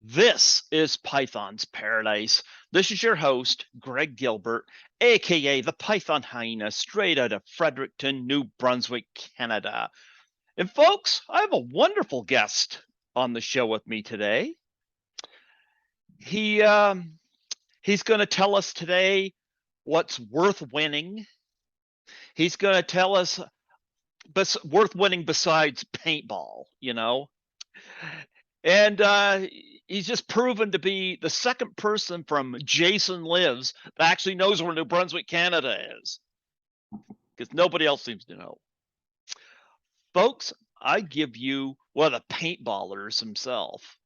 This is Python's Paradise. This is your host, Greg Gilbert, aka the Python Hyena, straight out of Fredericton, New Brunswick, Canada. And folks, I have a wonderful guest on the show with me today. He he's going to tell us today what's worth winning. He's going to tell us worth winning besides paintball. And he's just proven to be the second person from Jason Lives that actually knows where New Brunswick, Canada is, because nobody else seems to know. Folks, I give you one of the paintballers himself,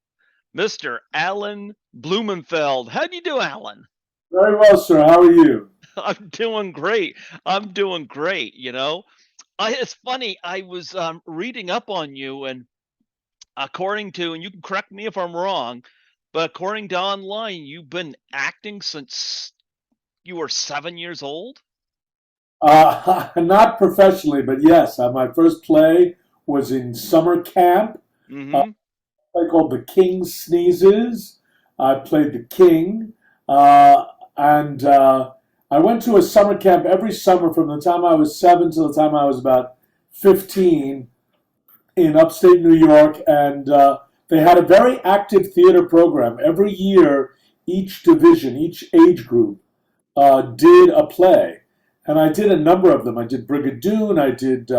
Mr. Alan Blumenfeld. How do you do, Alan? Very well, sir. How are you? I'm doing great. I'm doing great. It's funny. I was reading up on you, and according to, and you can correct me if I'm wrong, but according to online, you've been acting since you were 7 years old? Not professionally, but yes. My first play was in summer camp. Mm-hmm. Play called The King Sneezes. I played the king, and I went to a summer camp every summer from the time I was 7 to the time I was about 15 in upstate New York, and they had a very active theater program. Every year, each division, each age group did a play, and I did a number of them. I did Brigadoon, I did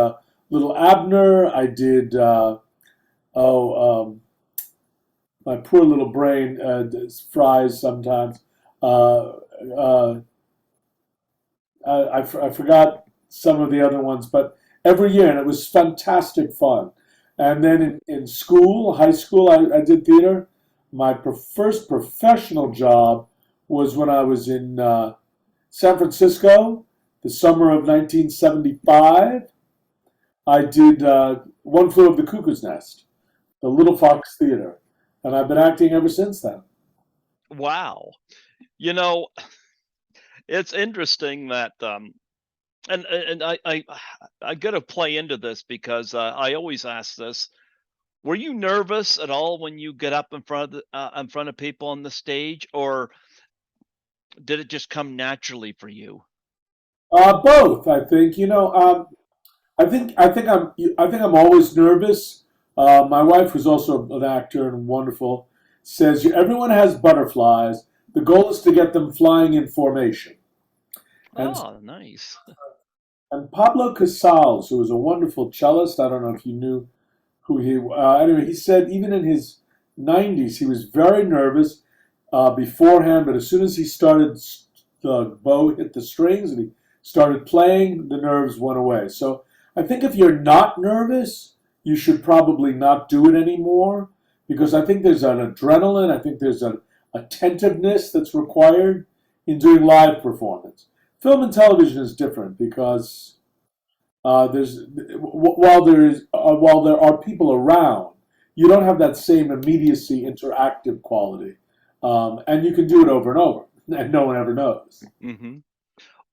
Little Abner, I did oh my poor little brain fries sometimes. Uh, uh, I forgot some of the other ones, but every year, and it was fantastic fun. And then in school, high school, I did theater. My first professional job was when I was in San Francisco, the summer of 1975. I did One Flew Over the Cuckoo's Nest, the Little Fox Theater, and I've been acting ever since then. Wow. You know, it's interesting that and I got to play into this because I always ask this. Were you nervous at all when you get up in front of people on the stage, or did it just come naturally for you? Both, I think. I think I'm always nervous. My wife, who's also an actor and wonderful, says everyone has butterflies. The goal is to get them flying in formation. And Oh, nice. and Pablo Casals, who was a wonderful cellist, I don't know if you knew who he. Anyway, he said even in his 90s he was very nervous beforehand, but as soon as he started, the bow hit the strings and he started playing, the nerves went away. So I think if you're not nervous, you should probably not do it anymore because I think there's an adrenaline, I think there's an attentiveness that's required in doing live performance. Film and television is different because there's while there are people around, you don't have that same immediacy, interactive quality, and you can do it over and over, and no one ever knows. Hmm.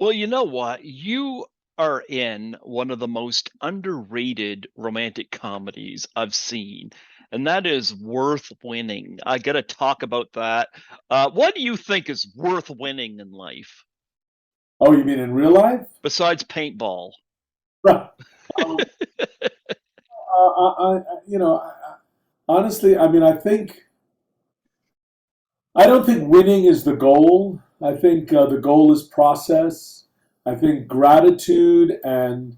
Well, you know what? You are in one of the most underrated romantic comedies I've seen, and that is Worth Winning. I got to talk about that. What do you think is worth winning in life Oh, you mean in real life? besides paintball? um, honestly, I mean, I don't think winning is the goal. I think the goal is process. I think gratitude and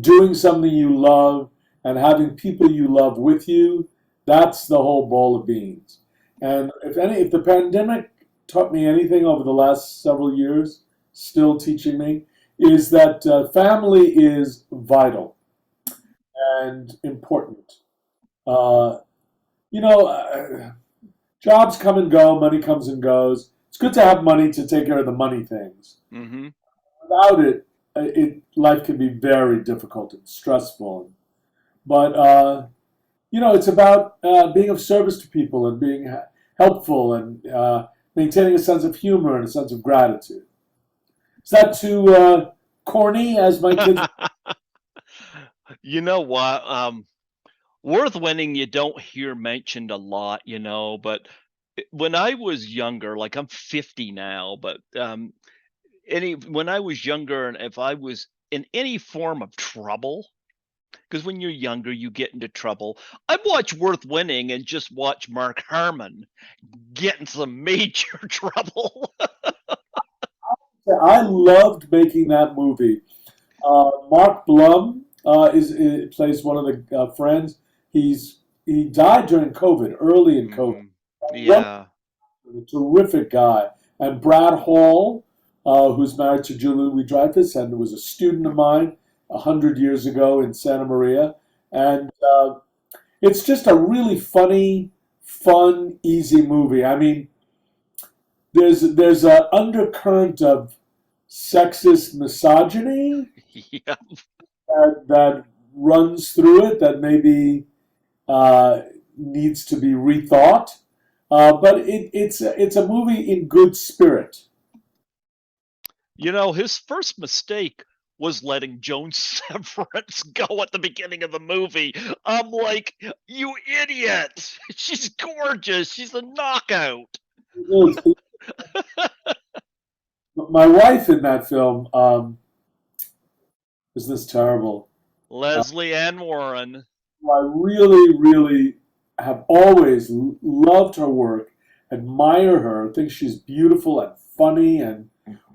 doing something you love and having people you love with you, that's the whole bowl of beans. And if the pandemic taught me anything over the last several years, still teaching me, is that family is vital and important. Uh, you know, jobs come and go, money comes and goes. It's good to have money to take care of the money things. Hmm. Without it, life can be very difficult and stressful. But it's about being of service to people and being helpful and maintaining a sense of humor and a sense of gratitude. Is that too corny, as my kids? You know what? Worth winning, you don't hear mentioned a lot, but When I was younger, like I'm 50 now, but any when I was younger and if I was in any form of trouble, because when you're younger you get into trouble, I'd watch Worth Winning and just watch Mark Harmon get in some major trouble. I loved making that movie. Mark Blum plays one of the friends. He died during COVID, early in COVID. Mhm. Yeah. A terrific guy. And Brad Hall, who's married to Julie Louis-Dreyfus and was a student of mine 100 years ago in Santa Maria. And it's just a really funny, fun, easy movie. I mean, there's an undercurrent of sexist misogyny Yeah. that runs through it that maybe uh, needs to be rethought. But it's a movie in good spirit. You know, his first mistake was letting Joan Severance go at the beginning of the movie. I'm like, you idiot! She's gorgeous. She's a knockout. My wife in that film is this terrible. Leslie Ann Warren. I really, really have always loved her work, admire her, think she's beautiful and funny, and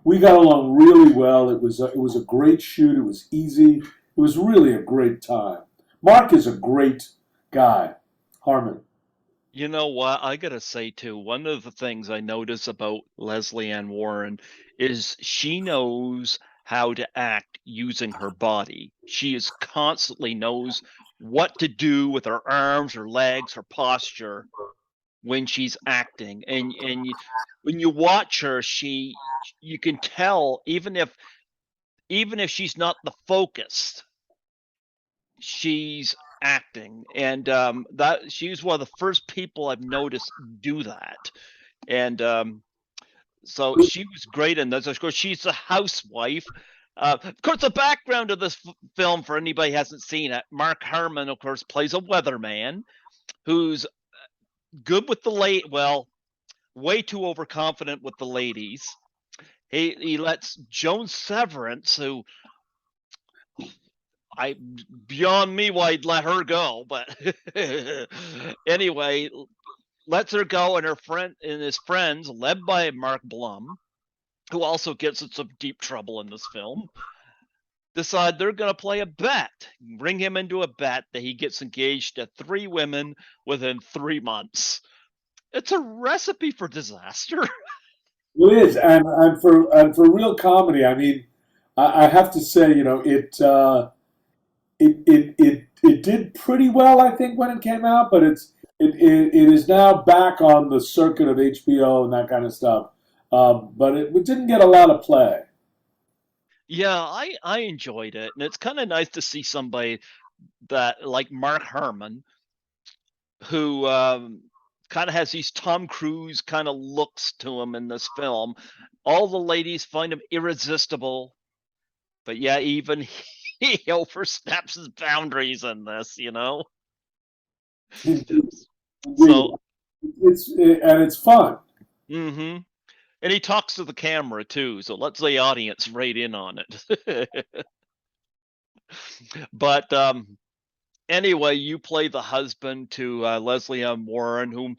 we got along really well. It was a great shoot. It was easy. It was really a great time. Mark is a great guy, Harmon. You know what? I gotta say too, one of the things I notice about Leslie Ann Warren is she knows how to act using her body. She is constantly knows what to do with her arms, her legs, her posture when she's acting. When you watch her, you can tell even if she's not the focus, she's acting. And that she's one of the first people I've noticed do that. And so she was great in this. Of course, she's a housewife. Of course, the background of this film, for anybody who hasn't seen it, Mark Harmon, of course, plays a weatherman who's good with the late, well, way too overconfident with the ladies. He lets Joan Severance, who I beyond me why he'd let her go, but anyway, lets her go, and her friend and his friends, led by Mark Blum, who also gets in some deep trouble in this film, decide they're going to play a bet, bring him into a bet that he gets engaged to 3 women within 3 months. It's a recipe for disaster. It is, and for real comedy. I mean, I have to say, you know, it did pretty well, I think, when it came out, but it is now back on the circuit of HBO and that kind of stuff. But it didn't get a lot of play. Yeah, I enjoyed it, and it's kind of nice to see somebody that like Mark Herman, who kind of has these Tom Cruise kind of looks to him in this film. All the ladies find him irresistible, but yeah, even he oversteps his boundaries in this, you know. Indeed, So, and it's fun. mm-hmm. And he talks to the camera too, so lets the audience right in on it. But anyway, you play the husband to Leslie M. Warren, whom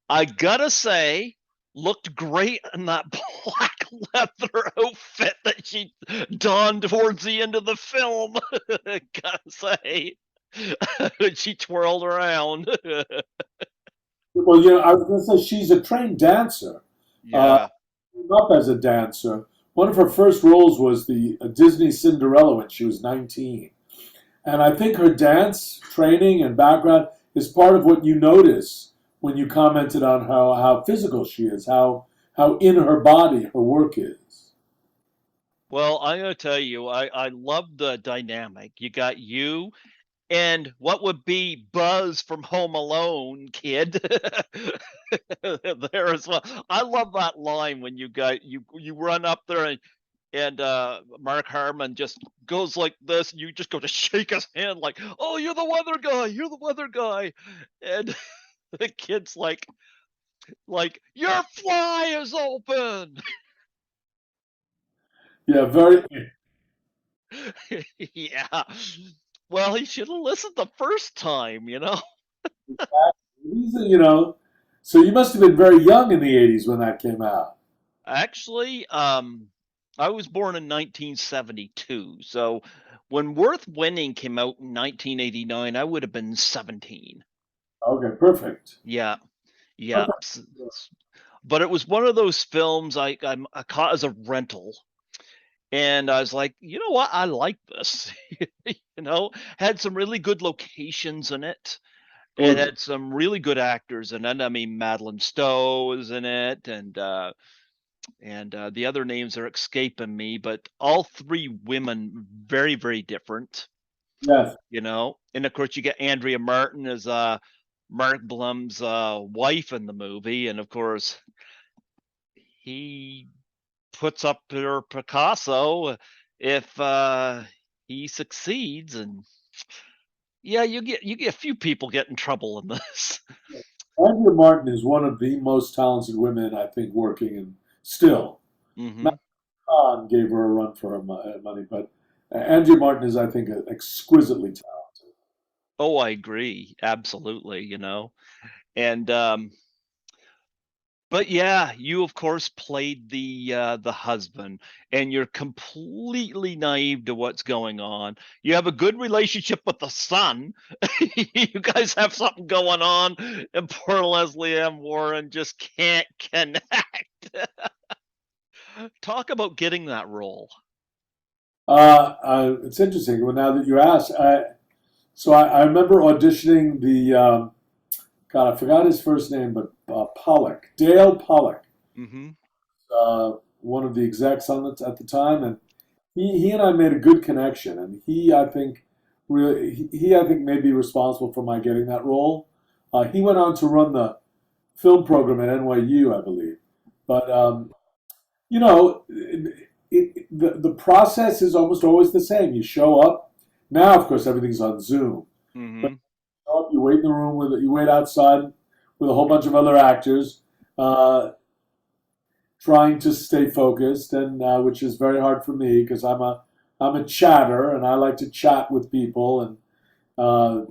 I gotta say looked great in that black leather outfit that she donned towards the end of the film. Gotta say, when she twirled around. Well, you know, I was going to say she's a trained dancer. Uh, Yeah. Came up as a dancer. One of her first roles was the Disney Cinderella when she was 19. And I think her dance training and background is part of what you notice when you commented on how physical she is, how in her body her work is. Well, I'm gonna tell you, I love the dynamic. You got you and what would be Buzz from Home Alone, kid, there as well. I love that line when you run up there and Mark Harmon just goes like this, and you just go to shake his hand like, "Oh, you're the weather guy. You're the weather guy," and the kid's like, Like, your fly is open. Yeah, very. Yeah. Well, he should have listened the first time, you know? You know, so you must have been very young in the '80s when that came out. Actually, I was born in 1972. So when Worth Winning came out in 1989, I would have been 17. Okay, perfect. Yeah. Yeah. Perfect. But it was one of those films I caught as a rental. And I was like, you know what? I like this. You know, had some really good locations in it. It Gorgeous. had some really good actors in it. I mean, Madeline Stowe was in it, and the other names are escaping me, but all three women very, very different, Yes. you know. And of course, you get Andrea Martin as Mark Blum's wife in the movie, and of course, he puts up her Picasso if he succeeds, and yeah, you get a few people get in trouble in this. Andrea Martin is one of the most talented women I think working, and still. Hmm. Matt Kahn gave her a run for her money, but Andrea Martin is, I think, exquisitely talented. Oh, I agree, absolutely. You know, and but yeah, you of course played the husband, and you're completely naive to what's going on. You have a good relationship with the son. You guys have something going on, and poor Leslie M. Warren just can't connect. Talk about getting that role. It's interesting. Well, now that you ask, I remember auditioning the God, I forgot his first name, but Pollock, Dale Pollock, Hmm. one of the execs on at the time, and he and I made a good connection, and he I think really he I think may be responsible for my getting that role. He went on to run the film program at NYU, I believe, but you know, the process is almost always the same. You show up. Now, of course, everything's on Zoom. But Hmm. you show up, you wait in the room you wait outside with a whole bunch of other actors, trying to stay focused, and which is very hard for me because I'm a chatter and I like to chat with people, uh,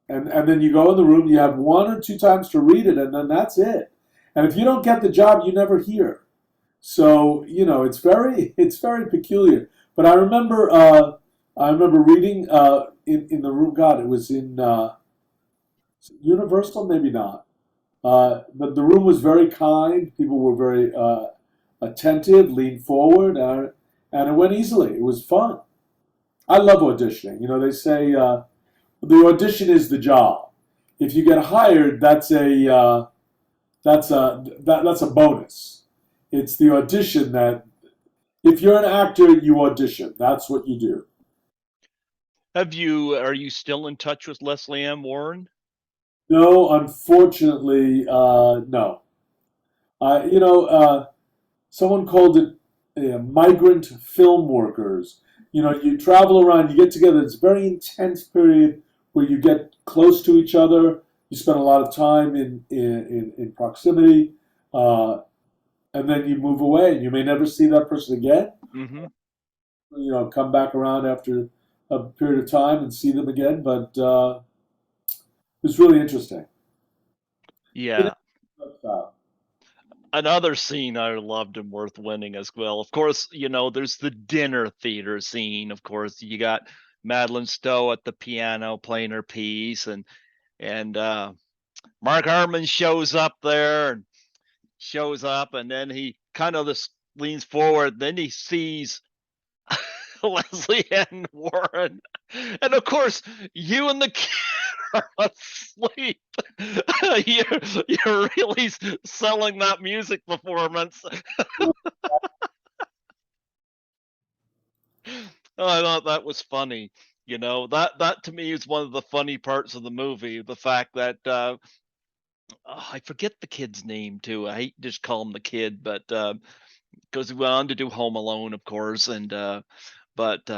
and then you go in the room. You have one or two times to read it, and then that's it. And if you don't get the job, you never hear. So you know it's very peculiar. But I remember reading in the room. God, it was in Universal, maybe not. But the room was very kind. People were very attentive, leaned forward, and it went easily. It was fun. I love auditioning. You know, they say the audition is the job. If you get hired, that's a bonus. It's the audition that if you're an actor, you audition. That's what you do. Are you still in touch with Leslie M. Warren? No, unfortunately, no. You know, someone called it migrant film workers. You know, you travel around, you get together. It's a very intense period where you get close to each other. You spend a lot of time in proximity, uh, and then you move away, and you may never see that person again. Hmm. You know, come back around after a period of time and see them again. But it's really interesting. In Yeah. a Another scene I loved and worth winning as well. Of course, you know, there's the dinner theater scene. Of course, you got Madeline Stowe at the piano playing her piece, and Mark Harmon shows up, and then he kind of just leans forward. Then he sees Leslie and Warren, and of course, you and the kid are asleep. You're really selling that music performance. Oh, I thought that was funny. You know, that to me is one of the funny parts of the movie. The fact that I forget the kid's name too. I hate to just call him the kid, but because he went on to do Home Alone, of course, and but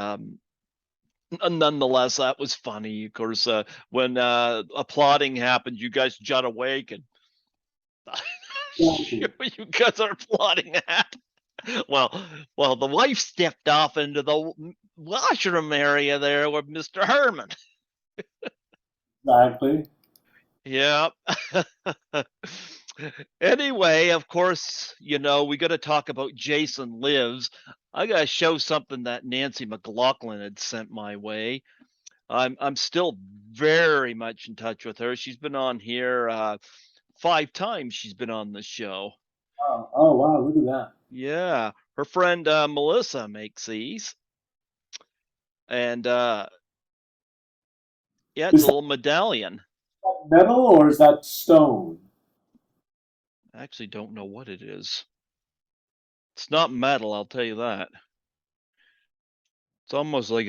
nonetheless, that was funny. Of course, when applauding happened, you guys jut awake, and Exactly. You guys are plotting that. Well, well, the wife stepped off into the washroom area there with Mr. Herman. Exactly. Yeah. Anyway, of course, we got to talk about Jason Lives. I got to show something that Nancy McLaughlin had sent my way. I'm still very much in touch with her. She's been on here 5 times. She's been on the show. Oh wow, look at that. Yeah, her friend Melissa makes these, and yeah, it's Is a little medallion. that metal or is that stone? I actually don't know what it is. It's not metal, I'll tell you that. It's almost like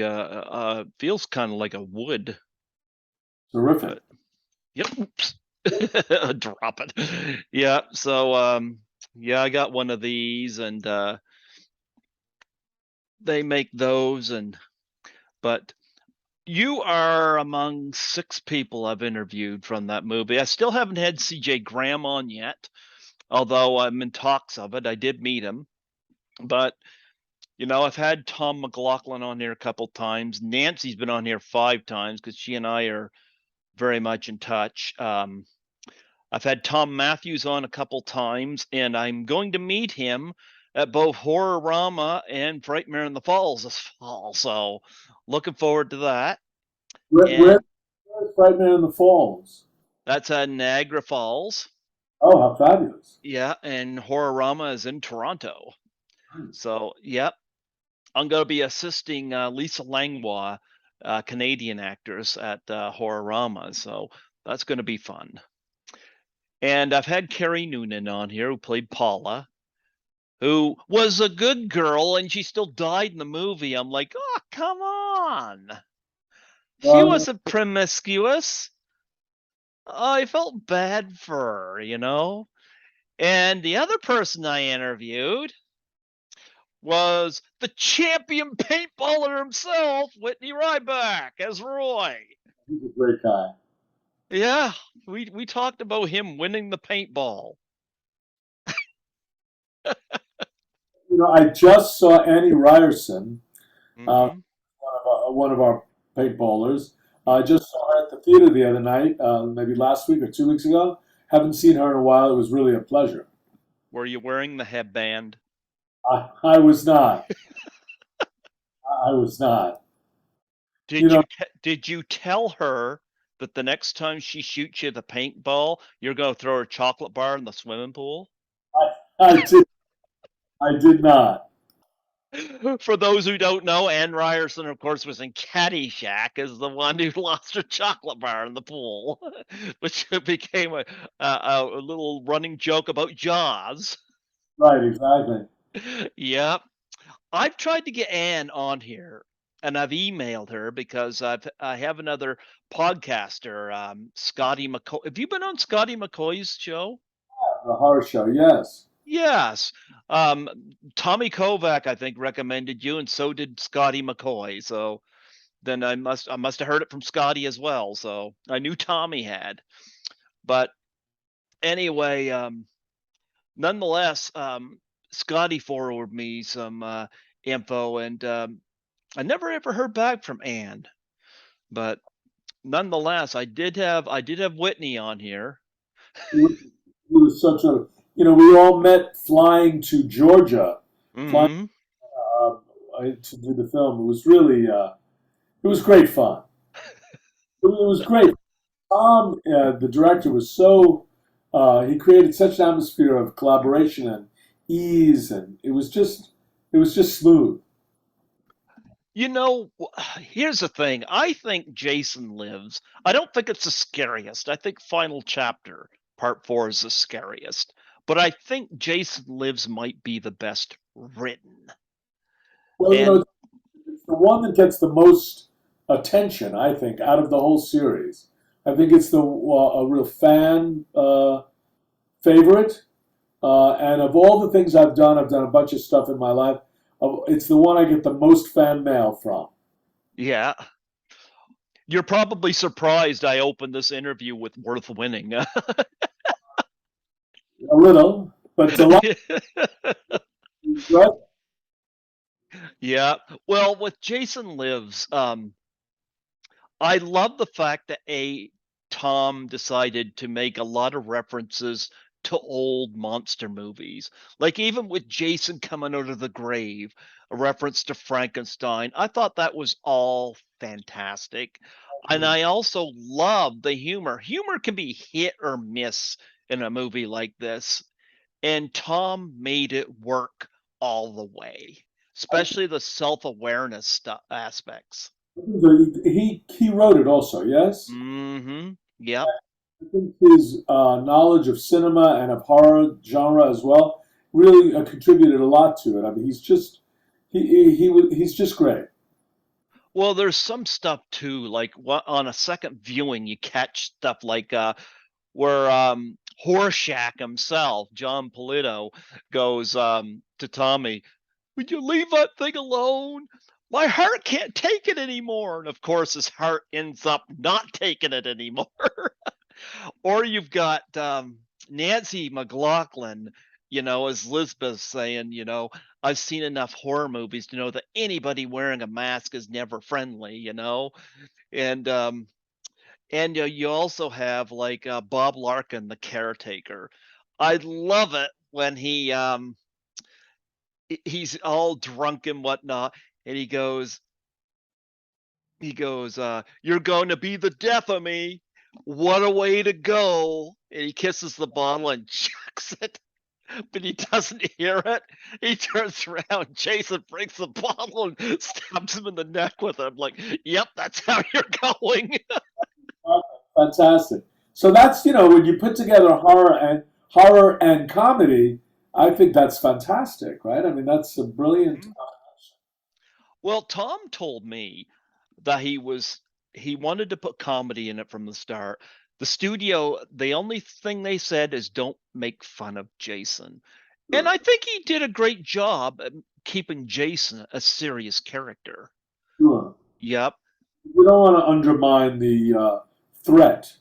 feels kind of like a wood, Terrific. but yep, oops, drop it. Yeah, so yeah, I got one of these, and they make those, but you are among 6 people I've interviewed from that movie. I still haven't had C.J. Graham on yet, although I'm in talks of it. I did meet him, but I've had Tom McLaughlin on here a couple times. Nancy's been on here 5 times because she and I are very much in touch. I've had Tom Matthews on a couple times, and I'm going to meet him at both Horrorama and Frightmare in the Falls this fall. So looking forward to that. Where's And Frightmare in the Falls? that's at Niagara Falls. Oh, how fabulous. Yeah, and Horrorama is in Toronto. Nice. So, yep, I'm going to be assisting Lisa Langlois, Canadian actress at Horrorama. So that's going to be fun. And I've had Carrie Noonan on here, who played Paula, who was a good girl, and she still died in the movie. I'm like, oh, come on. She Well, wasn't promiscuous. I felt bad for her. And the other person I interviewed was the champion paintballer himself, Whitney Ryback, as Roy. he's a great guy. Yeah, we talked about him winning the paintball. I just saw Annie Ryerson, uh, Mm-hmm. one of our paintballers. I just saw her at the theater the other night, maybe last week or 2 weeks ago. Haven't seen her in a while. It was really a pleasure. Were you wearing the headband? I was not. I was not. You Did know, you did you tell her that the next time she shoots you the paintball, you're going to throw her a chocolate bar in the swimming pool? I did. I did not. For those who don't know, Ann Ryerson, of course, was in Caddyshack as the one who lost her chocolate bar in the pool, which became a little running joke about Jaws. Right, exactly. Yep. I've tried to get Ann on here, and I've emailed her because I have another podcaster, Scotty McCoy. Have you been on Scotty McCoy's show? The horror show, yes. Yes. Um, Tommy Kovac, I think, recommended you, and so did Scotty McCoy. So then I must have heard it from Scotty as well. So I knew Tommy had. But anyway, nonetheless, Scotty forwarded me some info, and I never ever heard back from Ann. But nonetheless, I did have Whitney on here. It was such a, we all met flying to Georgia, flying Hmm. uh, to do the film. It was really, it was great fun. It was great. Tom, the director, was he created such an atmosphere of collaboration and ease, and it was just smooth. Here's the thing. I think Jason Lives. I don't think it's the scariest. I think Final Chapter Part 4 is the scariest. But I think Jason Lives might be the best written. Well, And it's the one that gets the most attention, I think, out of the whole series. I think it's a real fan favorite. And of all the things I've done a bunch of stuff in my life. It's the one I get the most fan mail from. yeah, you're probably surprised I opened this interview with Worth Winning. A little, But a lot of right. Yeah. Well, with Jason Lives, I love the fact that Tom decided to make a lot of references to old monster movies. Like even with Jason coming out of the grave, a reference to Frankenstein. I thought that was all fantastic. And I also love the humor. Humor can be hit or miss in a movie like this, and Tom made it work all the way, especially the self-awareness aspects. He wrote it also, yes. Mhm. Yep. I think his knowledge of cinema and of horror genre as well really contributed a lot to it. I mean, he's just great. Well, there's some stuff too, like what on a second viewing you catch stuff like where Horshack himself, John Polito, goes to Tommy, "Would you leave that thing alone? My heart can't take it anymore." And of course his heart ends up not taking it anymore. Or you've got Nancy McLaughlin, as Lisbeth saying, I've seen enough horror movies to know that anybody wearing a mask is never friendly, and you also have like Bob Larkin, the caretaker. I love it when he's all drunk and whatnot, and he goes, "You're going to be the death of me. What a way to go." And he kisses the bottle and chucks it, but he doesn't hear it. He turns around, Jason breaks the bottle and stabs him in the neck with it. I'm like, yep, that's how you're going. Fantastic. So that's when you put together horror and comedy, I think that's fantastic, right? I mean, that's a brilliant. Well, Tom told me that he wanted to put comedy in it from the start. The studio, the only thing they said is don't make fun of Jason. And Sure, I think he did a great job at keeping Jason a serious character. sure. Yep, You don't want to undermine the threat.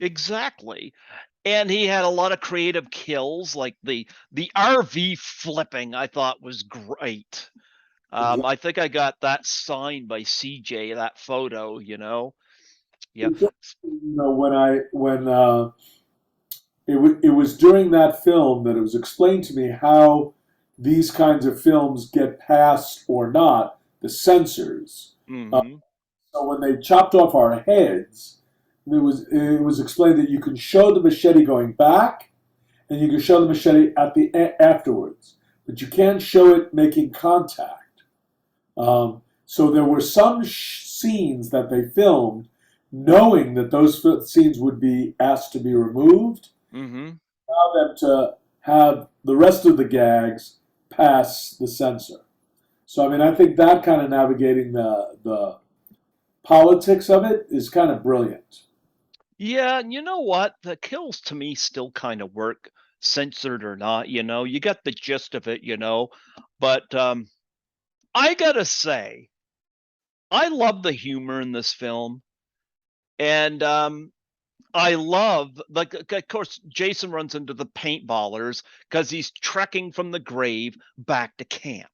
exactly. And he had a lot of creative kills, like the RV flipping I thought was great. Exactly. I think I got that signed by CJ, that photo. Yeah. It was during that film that it was explained to me how these kinds of films get passed or not the censors. Hmm. So when they chopped off our heads, it was explained that you can show the machete going back, and you can show the machete at the afterwards, but you can't show it making contact. So there were some scenes that they filmed, knowing that those scenes would be asked to be removed, Hmm. allow them to have the rest of the gags pass the censor. So I mean, I think that kind of navigating the politics of it is kind of brilliant. Yeah, and you know what? The kills to me still kind of work, censored or not. You got the gist of it. But I gotta say, I love the humor in this film, and I love like of course Jason runs into the paintballers because he's trekking from the grave back to camp.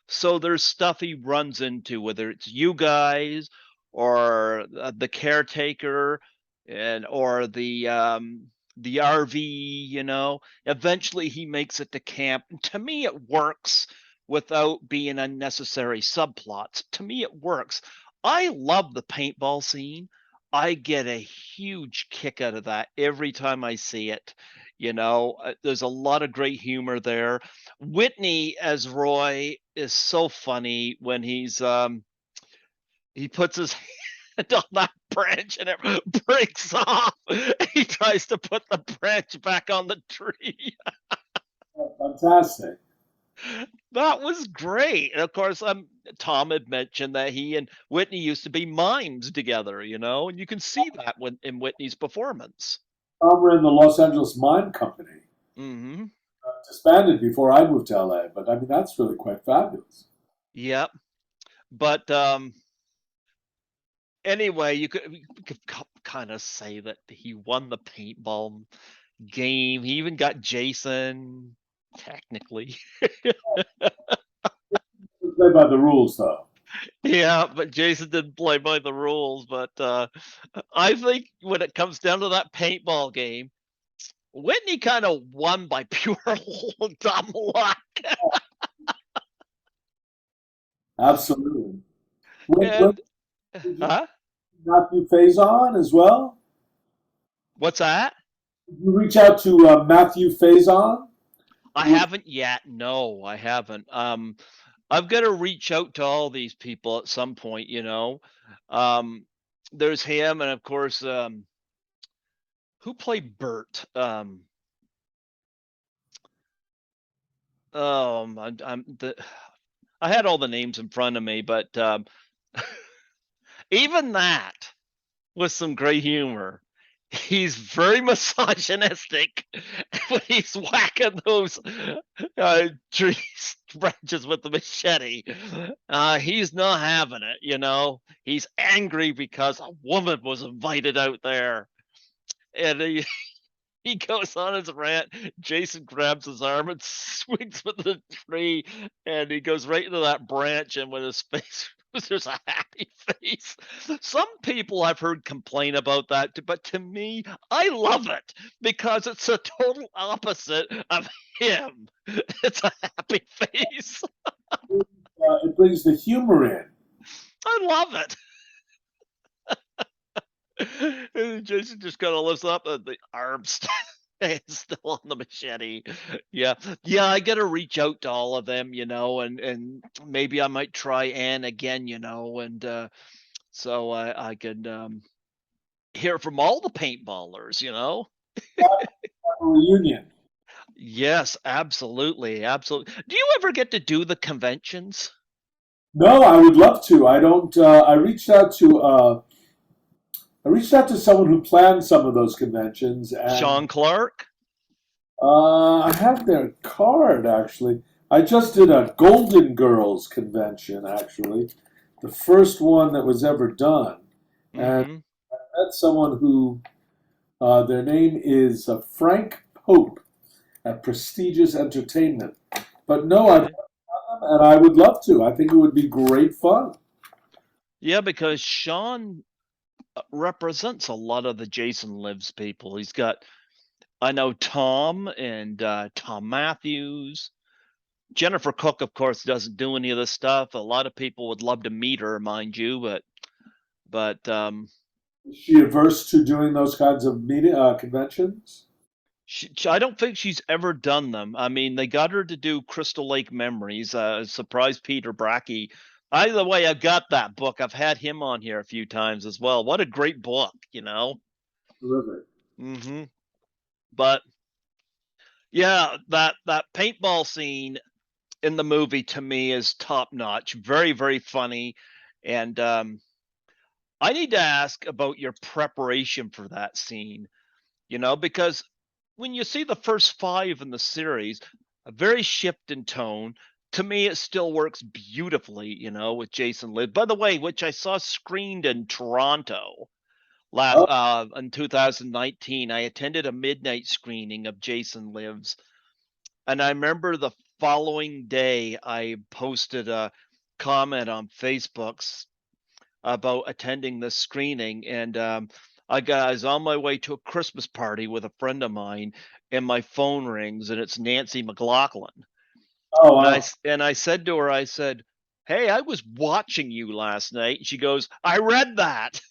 So there's stuff he runs into, whether it's you guys or the caretaker and or the RV. Eventually he makes it to camp. And to me it works without being unnecessary subplots. To me it works. I love the paintball scene. I get a huge kick out of that every time I see it. There's a lot of great humor there. Whitney as Roy is so funny when he puts his hand on that branch and it breaks off. He tries to put the branch back on the tree. Fantastic. That was great. And of course, Tom had mentioned that he and Whitney used to be mimes together, and you can see that when in Whitney's performance. Tom ran the Los Angeles Mine Company, Hmm. disbanded before I moved to LA. But I mean, that's really quite fabulous. Yep. But anyway, you could kind of say that he won the paintball game. He even got Jason, technically. Play by the rules, though. Yeah, but Jason didn't play by the rules. But I think when it comes down to that paintball game, Whitney kind of won by pure dumb luck. Absolutely. When And did you huh? Matthew Faison as well? What's that? Did you reach out to Matthew Faison? I haven't yet. No, I haven't. I've got to reach out to all these people at some point, you know. Um, there's him, and of course, who played Bert? I'm the I had all the names in front of me, but even that with some great humor. He's very misogynistic when he's whacking those trees branches with the machete. He's not having it, you know. He's angry because a woman was invited out there, and he goes on his rant. Jason grabs his arm and swings with the tree, and he goes right into that branch, and with his face, there's a happy face. Some people I've heard complain about that, but to me, I love it because it's a total opposite of him. It's a happy face. It brings the humor in. I love it. And Jason just kind of lifts up the arms still on the machete. Yeah, yeah. I got to reach out to all of them, you know, and maybe I might try Anne again, you know, and so I can hear from all the paintballers, you know. A reunion. Yes, absolutely, absolutely. Do you ever get to do the conventions? No, I would love to. I don't. I reached out to someone who planned some of those conventions, and Sean Clark? I have their card actually. I just did a Golden Girls convention actually, the first one that was ever done, and Mm-hmm. I met someone who their name is Frank Pope at Prestigious Entertainment. But no, I've Okay. done them, and I would love to. I think it would be great fun. Yeah, because Sean represents a lot of the Jason Lives people. He's got, I know Tom and Tom Matthews. Jennifer Cook, of course, doesn't do any of this stuff. A lot of people would love to meet her, mind you, but Is she averse to doing those kinds of meeting conventions? I don't think she's ever done them. I mean, they got her to do Crystal Lake Memories. Surprise Peter Brackey. Either way, I got that book. I've had him on here a few times as well. What a great book, you know. Terrific. Hmm. But yeah, that paintball scene in the movie to me is top notch. Very very funny, and I need to ask about your preparation for that scene. You know, because when you see the first five in the series, a very shift in tone. To me, it still works beautifully, you know, with Jason Live. By the way, which I saw screened in Toronto last Oh, in 2019. I attended a midnight screening of Jason Lives, and I remember the following day I posted a comment on Facebook's about attending this screening, and I was on my way to a Christmas party with a friend of mine, and my phone rings, and it's Nancy McLaughlin, oh and wow. I said to her, I said, "Hey, I was watching you last night." And she goes, "I read that."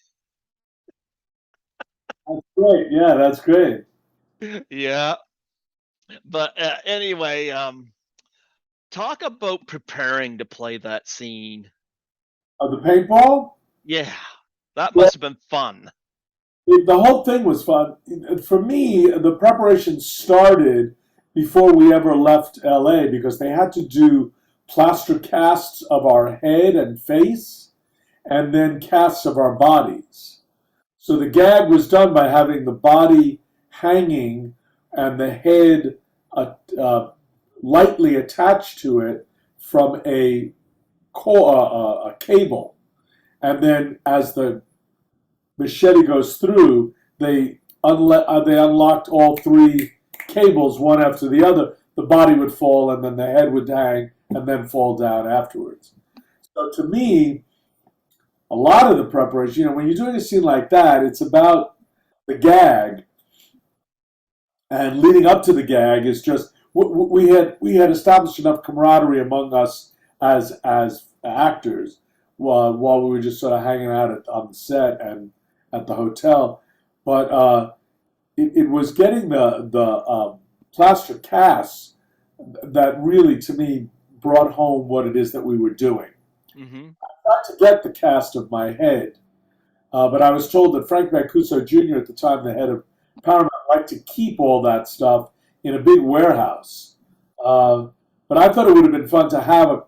That's great. Yeah, that's great. Yeah, but anyway, talk about preparing to play that scene. The paintball? Yeah, that Well, must have been fun. the whole thing was fun. For me, the preparation started before we ever left LA because they had to do plaster casts of our head and face and then casts of our bodies. So the gag was done by having the body hanging and the head lightly attached to it from a cable. And then as the machete goes through, they they unlocked all three cables one after the other, the body would fall and then the head would hang and then fall down afterwards. So to me, a lot of the preparation, when you're doing a scene like that, it's about the gag, and leading up to the gag is just we had established enough camaraderie among us as actors while we were just sort of hanging out on the set and at the hotel, but it was getting the plaster casts that really, to me, brought home what it is that we were doing. Mm-hmm. Not to get the cast of my head, but I was told that Frank Mancuso Jr., at the time the head of Paramount, liked to keep all that stuff in a big warehouse. But I thought it would have been fun to have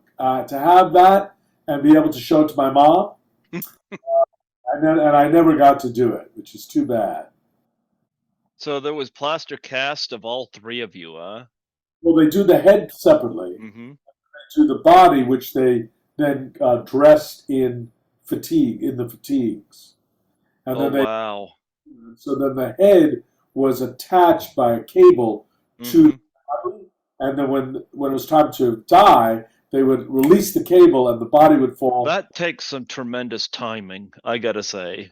that and be able to show it to my mom, and I never got to do it, which is too bad. So there was plaster cast of all three of you, huh? Well, they do the head separately, Mm-hmm. to the body, which they then dressed in the fatigues, and Oh, then they wow. so then the head was attached by a cable to Mm-hmm. the body, and then when it was time to die, they would release the cable, and the body would fall. That takes some tremendous timing, I gotta say.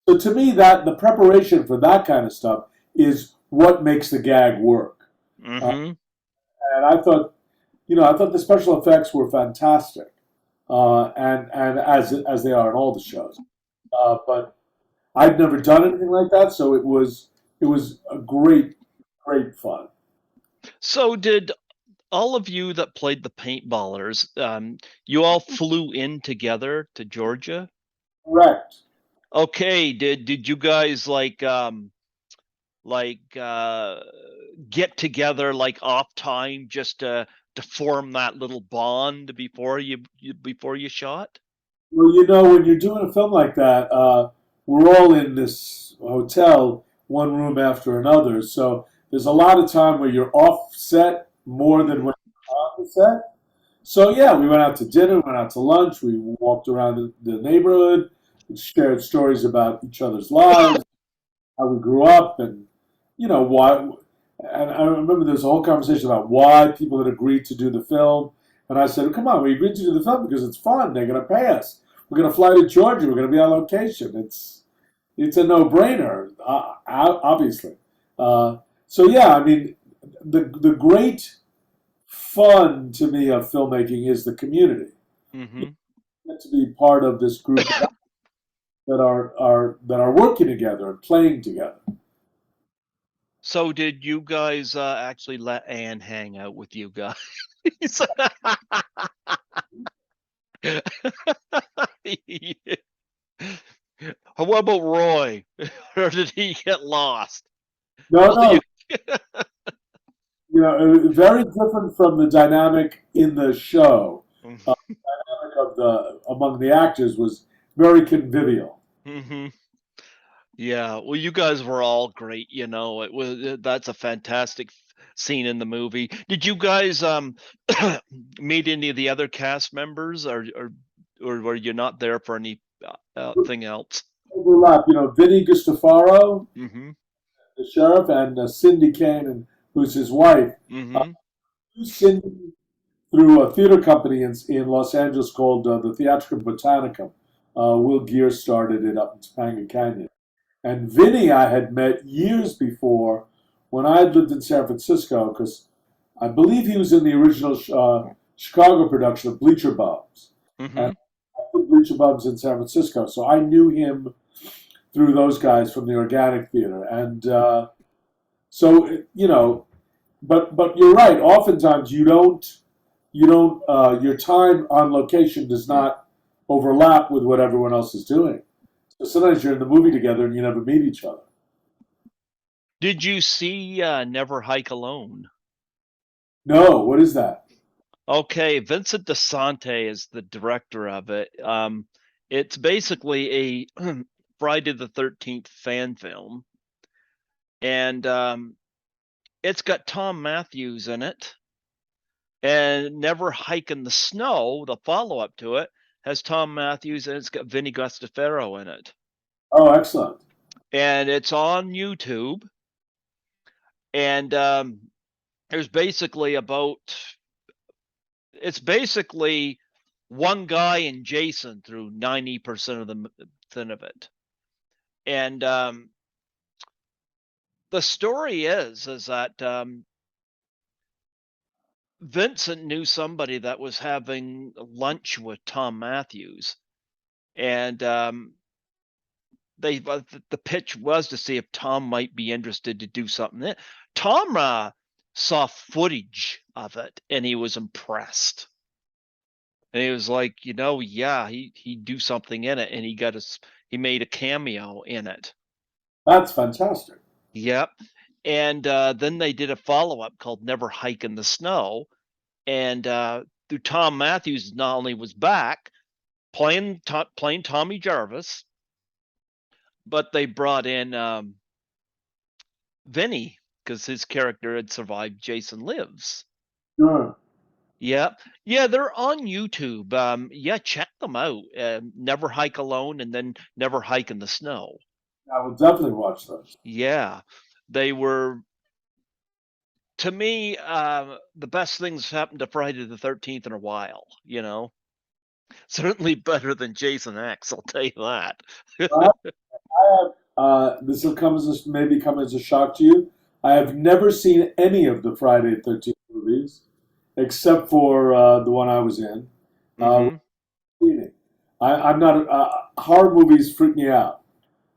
So to me, that the preparation for that kind of stuff is what makes the gag work. Uh, Mm-hmm. and I thought the special effects were fantastic, and as they are in all the shows. But I'd never done anything like that, so it was a great fun. So did all of you that played the paintballers, you all flew in together to Georgia? Correct. Okay, did you guys like get together like off time just to form that little bond before you shot? Well, when you're doing a film like that, we're all in this hotel, one room after another. So there's a lot of time where you're off set more than when you're on the set. So yeah, we went out to dinner, went out to lunch, we walked around the neighborhood, shared stories about each other's lives, how we grew up, and why. And I remember there was a whole conversation about why people had agreed to do the film. And I said, "Come on, we agreed to do the film because it's fun. They're going to pay us. We're going to fly to Georgia. We're going to be on location. It's a no-brainer, obviously." So yeah, I mean, the great fun to me of filmmaking is the community. You Mm-hmm. get to be part of this group that are working together and playing together. So did you guys actually let Anne hang out with you guys? What about Roy? Or did he get lost? No, Well, no, very different from the dynamic in the show. Dynamic of the among the actors was very convivial. mm-hmm. Yeah, well, you guys were all great. That's a fantastic scene in the movie. Did you guys meet any of the other cast members, or were you not there for any thing else? Overlap, Vinny Gustafaro, Mm-hmm. the sheriff, and Cindy Kane, who's his wife. Uh, Mm-hmm. Cindy through a theater company in Los Angeles called the Theatrical Botanicum. Will Gear started it up in Topanga Canyon. And Vinny I had met years before when I had lived in San Francisco, because I believe he was in the original Chicago production of Bleacher Bums. And Mm-hmm. I did Bleacher Bums in San Francisco, so I knew him through those guys from the Organic Theater. And so, but you're right. Oftentimes your time on location does not overlap with what everyone else is doing. So sometimes you're in the movie together and you never meet each other. Did you see Never Hike Alone? No, what is that? Okay, Vincent DeSante is the director of it. It's basically a Friday the 13th fan film, and it's got Tom Matthews in it. And Never Hike in the Snow, the follow-up to it, has Tom Matthews and it's got Vinny Gustafaro in it. Oh, excellent. and it's on YouTube. And there's basically about it's basically one guy and Jason through 90% of it. And the story is that Vincent knew somebody that was having lunch with Tom Matthews, and the pitch was to see if Tom might be interested to do something. Tom saw footage of it, and he was impressed. And he was like, yeah, he'd do something in it, and he made a cameo in it. That's fantastic. Yep. And then they did a follow-up called Never Hike in the Snow, and through Tom Matthews not only was back playing Tommy Jarvis, but they brought in Vinny because his character had survived Jason Lives. Sure. Yeah, yeah, they're on YouTube. Yeah, check them out. Never Hike Alone, and then Never Hike in the Snow. I will definitely watch those. Yeah, they were, to me, the best things happened to Friday the 13th in a while. Certainly better than Jason X, I'll tell you that. This will maybe come as a shock to you. I have never seen any of the Friday the 13th movies, except for the one I was in. Hmm. I'm not horror movies freak me out,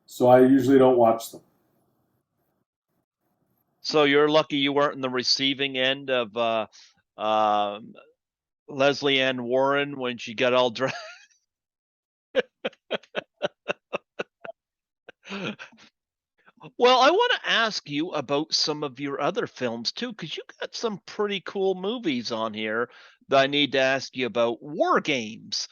so I usually don't watch them. So you're lucky you weren't in the receiving end of um, Leslie Ann Warren when she got all dressed. Well, I want to ask you about some of your other films too, because you got some pretty cool movies on here that I need to ask you about. War Games.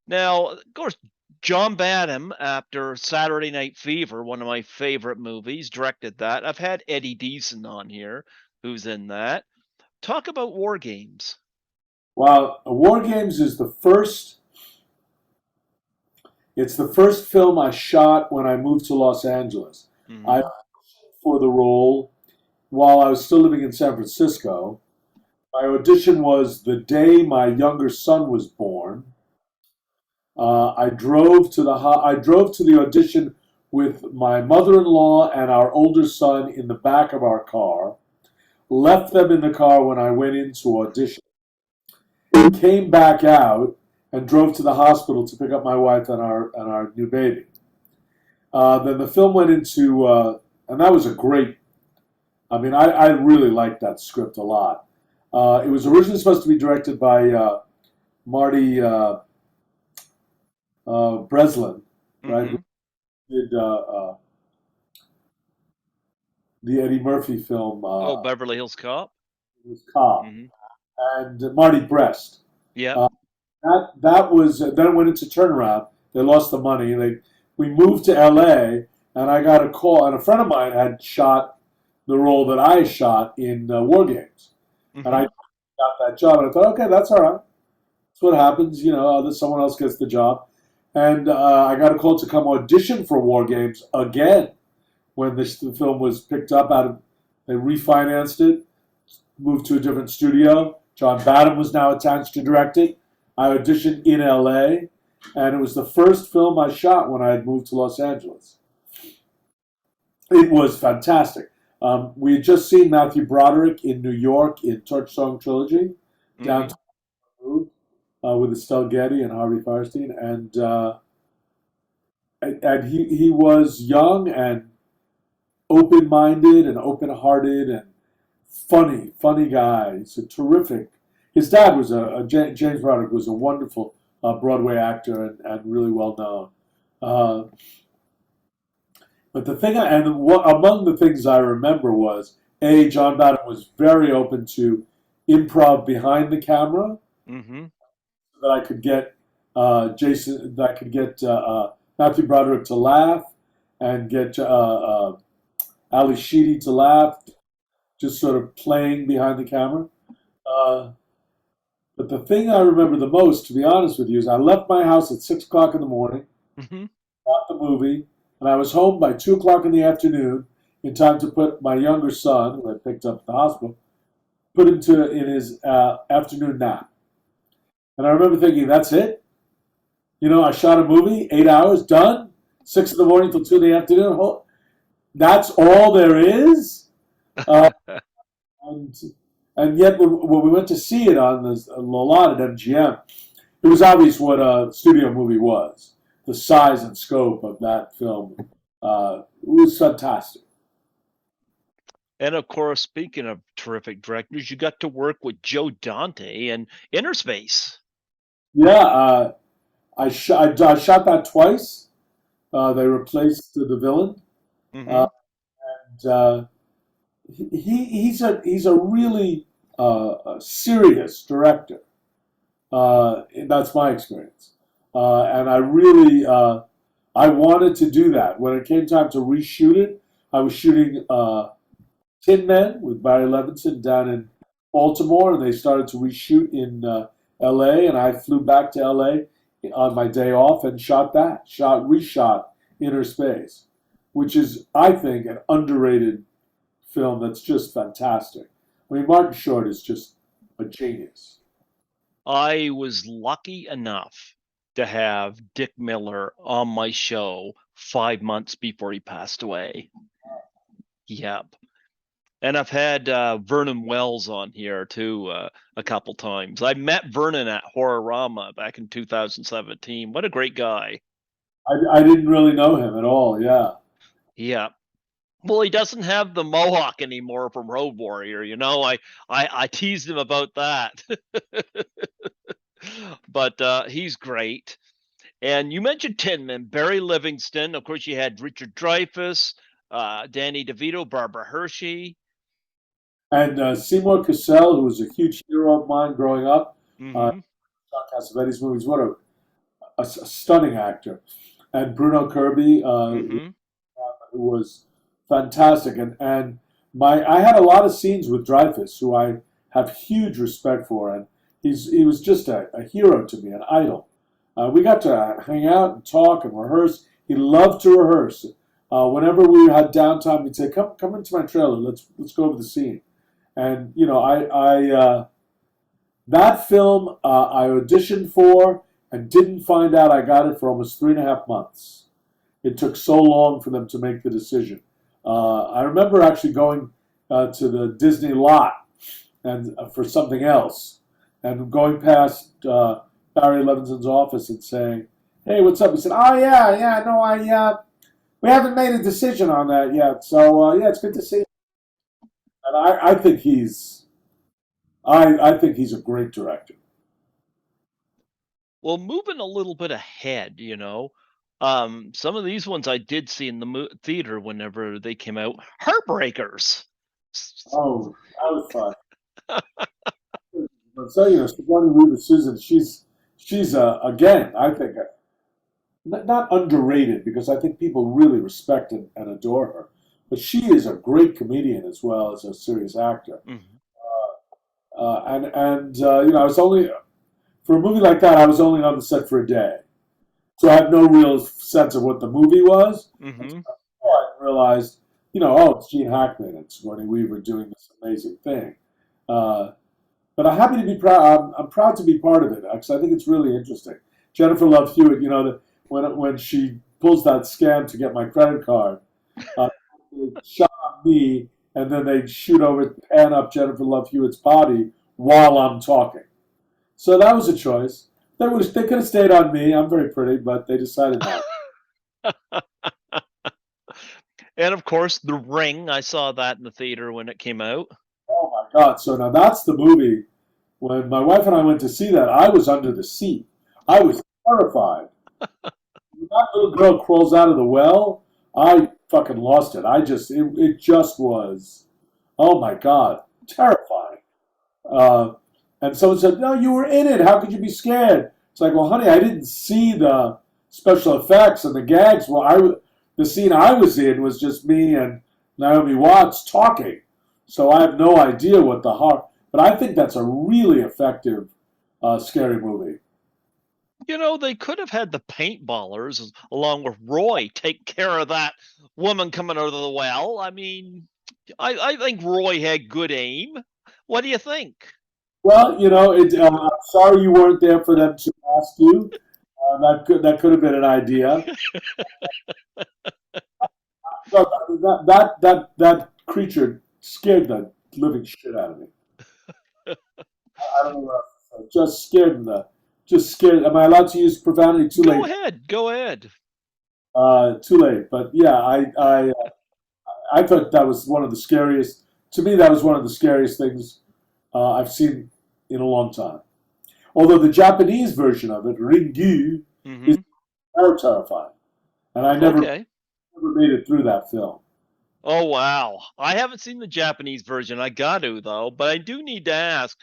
Now, of course, John Badham, after Saturday Night Fever, one of my favorite movies, directed that. I've had Eddie Deason on here, who's in that. Talk about War Games. Well, War Games is the first. It's the first film I shot when I moved to Los Angeles. I Hmm. for the role while I was still living in San Francisco. My audition was the day my younger son was born. I drove to the audition with my mother-in-law and our older son in the back of our car. Left them in the car when I went into audition. Came back out and drove to the hospital to pick up my wife and our new baby. Then the film went into, and that was a great. I mean, I really liked that script a lot. It was originally supposed to be directed by Marty Breslin, right? Who Hmm. did the Eddie Murphy film Oh, Beverly Hills Cop. was Cobb, Hmm. and Marty Brest. Yep. Uh, that was then it went into turnaround. They lost the money. We moved to L.A. and I got a call, and a friend of mine had shot the role that I shot in War Games, and I Hmm. got that job. And I thought, okay, that's all right. That's what happens, that someone else gets the job. And I got a call to come audition for War Games again when the film was picked up out of. They refinanced it, moved to a different studio. John Badham was now attached to direct it. I auditioned in LA, and it was the first film I shot when I had moved to Los Angeles. It was fantastic. We had just seen Matthew Broderick in New York in Torch Song Trilogy, Hmm. Downtown Road, with Estelle Getty and Harvey Firestein, and he was young and open-minded and open-hearted and funny guy. He's a terrific. His dad was James Broderick was a wonderful Broadway actor and really well known. Uh, but among the things I remember was John Badham was very open to improv behind the camera, Hmm. so that I could get Matthew Broderick to laugh and get Ali Sheedy to laugh, just sort of playing behind the camera. Uh, but the thing I remember the most, to be honest with you, is I left my house at 6 o'clock in the morning, Hmm. got the movie. and I was home by 2 o'clock in the afternoon in time to put my younger son, who I picked up at the hospital, put him to in his afternoon nap. And I remember thinking, that's it. I shot a movie, 8 hours, done. 6 in the morning till 2 in the afternoon. That's all there is. Uh, and and yet, when we went to see it on the lot at MGM, it was obvious what a studio movie was. The size and scope of that film was fantastic. And of course, speaking of terrific directors, you got to work with Joe Dante and Inner Space. Yeah, I shot that twice. They replaced the villain. Uh, Hmm. and he's a really serious director. That's my experience, and I wanted to do that. When it came time to reshoot it, I was shooting Tin Men with Barry Levinson down in Baltimore, and they started to reshoot in L.A. And I flew back to L.A. on my day off and reshot Inner Space, which is, I think, an underrated film that's just fantastic. I mean, Martin Short is just a genius. I was lucky enough to have Dick Miller on my show 5 months before he passed away. Yep. And I've had Vernon Wells on here too a couple times. I met Vernon at Horrorama back in 2017. What a great guy. I didn't really know him at all. Yeah. Yeah. Well, he doesn't have the mohawk anymore from Road Warrior. I teased him about that, but he's great. And you mentioned Tinman, Barry Livingston. Of course, you had Richard Dreyfuss, Danny DeVito, Barbara Hershey. And Seymour Cassel, who was a huge hero of mine growing up, Hmm. John Cassavetes movies. What a stunning actor. And Bruno Kirby, Hmm. who was fantastic. And I had a lot of scenes with Dreyfuss, who I have huge respect for, and he was just a hero to me, an idol. We got to hang out and talk and rehearse. He loved to rehearse. Whenever we had downtime, he'd say, "Come into my trailer. Let's go over the scene." And that film I auditioned for and didn't find out I got it for almost 3.5 months. It took so long for them to make the decision. I remember actually going to the Disney lot and for something else, and going past Barry Levinson's office and saying, "Hey, what's up?" He said, "Oh yeah, no, we haven't made a decision on that yet. So yeah, it's good to see you." And I think he's a great director. Well, moving a little bit ahead, some of these ones I did see in the theater whenever they came out. Heartbreakers. Oh, that was fun. But so Sigourney Weaver Susan, she's again, I think not underrated because I think people really respect and adore her. But she is a great comedian as well as a serious actor. Hmm. I was only for a movie like that, I was only on the set for a day, so I had no real sense of what the movie was. Hmm. I realized, oh, it's Gene Hackman and Sigourney Weaver doing this amazing thing. Uh, but I'm happy to be proud. I'm proud to be part of it because I think it's really interesting. Jennifer Love Hewitt, when she pulls that scam to get my credit card, uh, they shot me, and then they shoot over, pan up Jennifer Love Hewitt's body while I'm talking. So that was a choice. They could have stayed on me. I'm very pretty, but they decided not. And of course, The Ring. I saw that in the theater when it came out. Oh my God! So now that's the movie. When my wife and I went to see that, I was under the seat. I was terrified. When that little girl crawls out of the well, I fucking lost it. It just was, oh my God, terrifying. Uh, and someone said, "No, you were in it. How could you be scared?" It's like, well, honey, I didn't see the special effects and the gags. The scene I was in was just me and Naomi Watts talking. So I have no idea what the heart. But I think that's a really effective, scary movie. They could have had the paintballers along with Roy take care of that woman coming out of the well. I mean, I think Roy had good aim. What do you think? Well, I'm sorry you weren't there for them to ask you. That could have been an idea. Look, that creature scared the living shit out of me. I don't know what else to say. Just scared the, just scared. Am I allowed to use profanity? Too Go late. ahead, go ahead. Too late. But yeah, I thought that was one of the scariest. To me, that was one of the scariest things I've seen in a long time. Although the Japanese version of it, Ringu, is Hmm. very terrifying, and I Okay. never made it through that film. Oh wow, I haven't seen the Japanese version. I got to though, but I do need to ask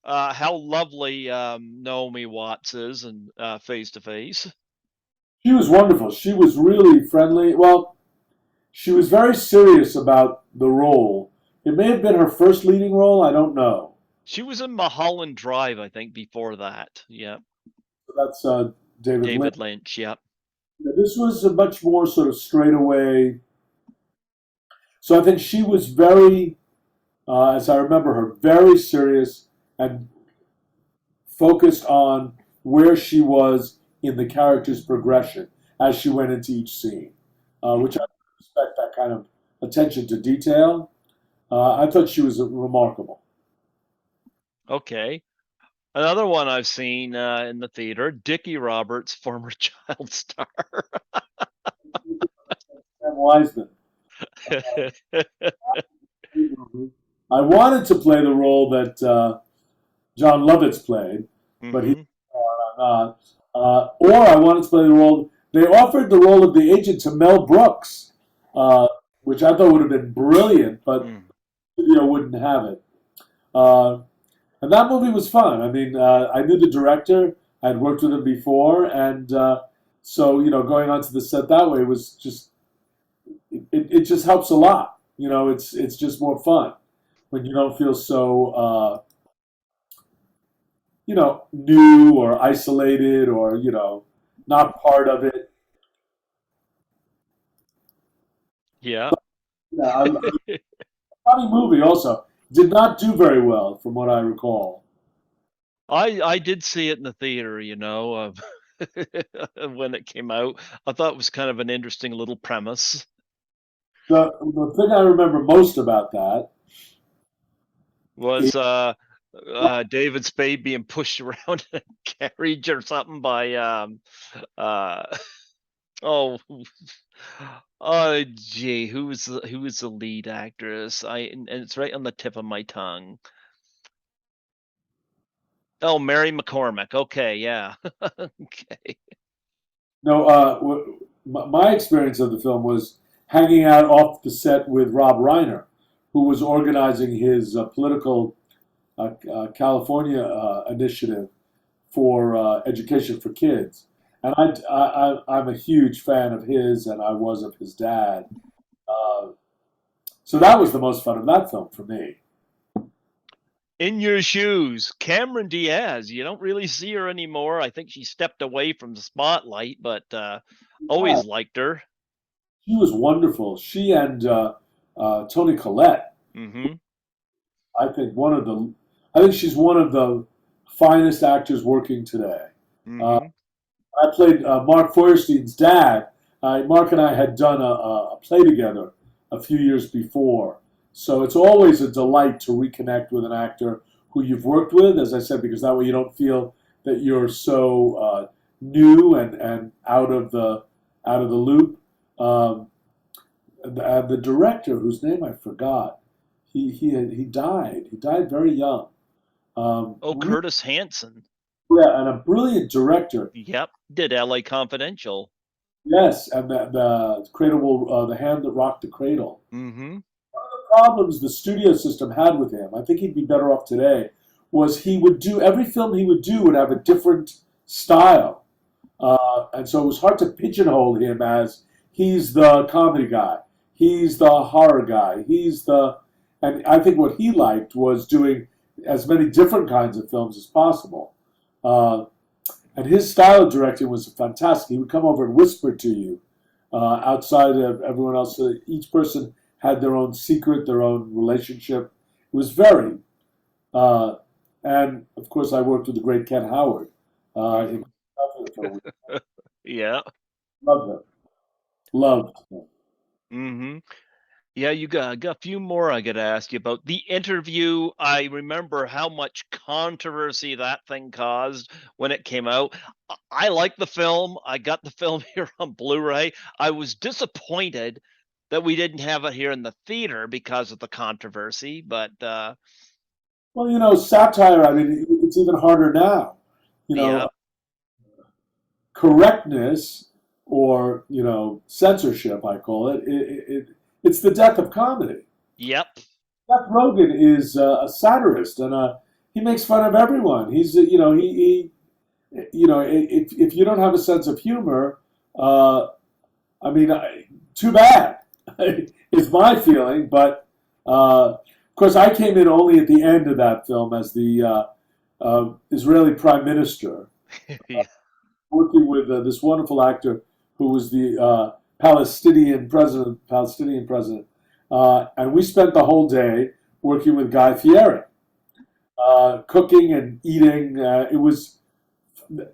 how lovely Naomi Watts is and face to face. She was wonderful. She was really friendly. Well, she was very serious about the role. It may have been her first leading role. I don't know. She was in Mulholland Drive, I think, before that. Yeah, So that's David Lynch. David Lynch. Yeah. Yeah, this was a much more sort of straight away. So I think she was very, as I remember her, very serious and focused on where she was in the character's progression as she went into each scene, which I Hmm. respect that kind of attention to detail. I thought she was remarkable. Okay. Another one I've seen in the theater, Dickie Roberts, former child star. Sam Wiseman. I wanted to play the role that John Lovitz played, but he Hmm. not. Or I wanted to play the role. They offered the role of the agent to Mel Brooks, uh, which I thought would have been brilliant, but Mm. the studio wouldn't have it. Uh, and that movie was fun. I mean, I knew the director. I'd worked with him before, and so going onto the set that way was just it just helps a lot. It's just more fun when you don't feel so new or isolated or not part of it. Yeah. Yeah, funny movie also did not do very well from what I recall. I did see it in the theater, when it came out. I thought it was kind of an interesting little premise. The thing I remember most about that is Was David Spade being pushed around in a carriage or something by uh oh oh gee, who was the lead actress? And it's right on the tip of my tongue. Oh, Mary McCormick. Okay, yeah. Okay. no my experience of the film was hanging out off the set with Rob Reiner, who was organizing his political California initiative for education for kids. And I'm a huge fan of his, and I was of his dad. Uh, so that was the most fun of that film for me. In Your Shoes, Cameron Diaz. You don't really see her anymore. I think she stepped away from the spotlight, but Yeah, always liked her. she was wonderful. She and Tony Collette, Mhm. I think she's one of the finest actors working today. Uh, Mhm. I played Mark Feuerstein's dad. Mark and I had done a play together a few years before. So it's always a delight to reconnect with an actor who you've worked with, as I said, because that way you don't feel that you're so new and out of the loop. Um, the director, whose name I forgot, he died. He died very young. Oh, Curtis Hanson. Yeah, and a brilliant director. Yep. Did LA Confidential. Yes, and the cradle the hand that rocked the cradle. Mhm. The problems the studio system had with him, I think he'd be better off today, was he would do every film he would do would have a different style, and so it was hard to pigeonhole him as he's the comedy guy, he's the horror guy, and I think what he liked was doing as many different kinds of films as possible. Uh, And his style of directing was fantastic. He would come over and whisper to you outside of everyone else. So each person had their own secret, their own relationship. It was very, uh, and of course, I worked with the great Ken Howard in Hmm. for a week. Yeah. Loved him. Loved him. Hmm. Yeah, you got a few more I got to ask you about. The Interview, I remember how much controversy that thing caused when it came out. I like the film. I got the film here on Blu-ray. I was disappointed that we didn't have it here in the theater because of the controversy, but Well, satire. I mean, it's even harder now. You yeah. know, correctness or censorship. I call it. It's the death of comedy. Yep. Seth Rogen is a satirist, and he makes fun of everyone. He's if you don't have a sense of humor, uh, I mean, too bad is my feeling. But of course, I came in only at the end of that film as the Israeli Prime Minister, Yeah. working with this wonderful actor who was the Palestinian president, and we spent the whole day working with Guy Fieri, cooking and eating. It was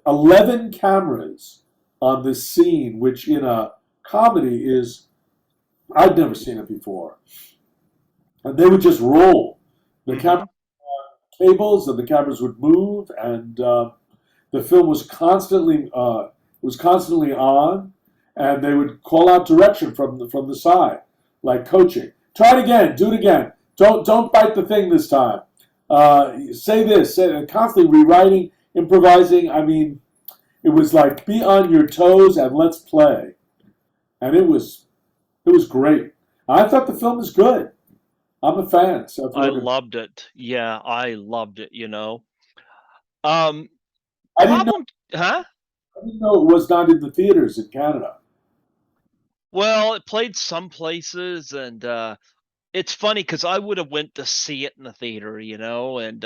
11 cameras on this scene, which in a comedy is, I'd never seen it before. And they would just roll. The camera Hmm. cables and the cameras would move, and the film was constantly on, and they would call out direction from the side, like coaching. Try it again. Do it again. Don't bite the thing this time. Say this. And constantly rewriting, improvising. I mean, it was like be on your toes and let's play, and it was great. I thought the film was good. I'm a fan. Seth I Rogen. loved it. Yeah, I loved it. Um I didn't know. problem huh? I didn't know it was not in the theaters in Canada. Well, it played some places and it's funny because I would have went to see it in the theater, and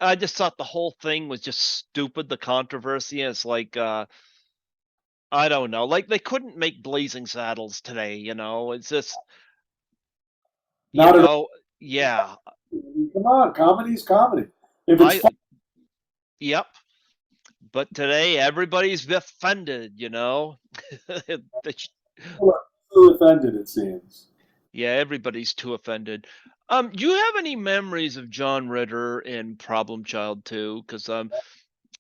I just thought the whole thing was just stupid. The controversy is like, I don't know, like they couldn't make Blazing Saddles today. It's just, you Not at all. know, yeah, I mean, come on, comedy's comedy. If it's I, fun, yep. But today everybody's offended. They sh- people are easily offended. It seems. yeah, everybody's too offended. Do you have any memories of John Ritter in Problem Child 2? Because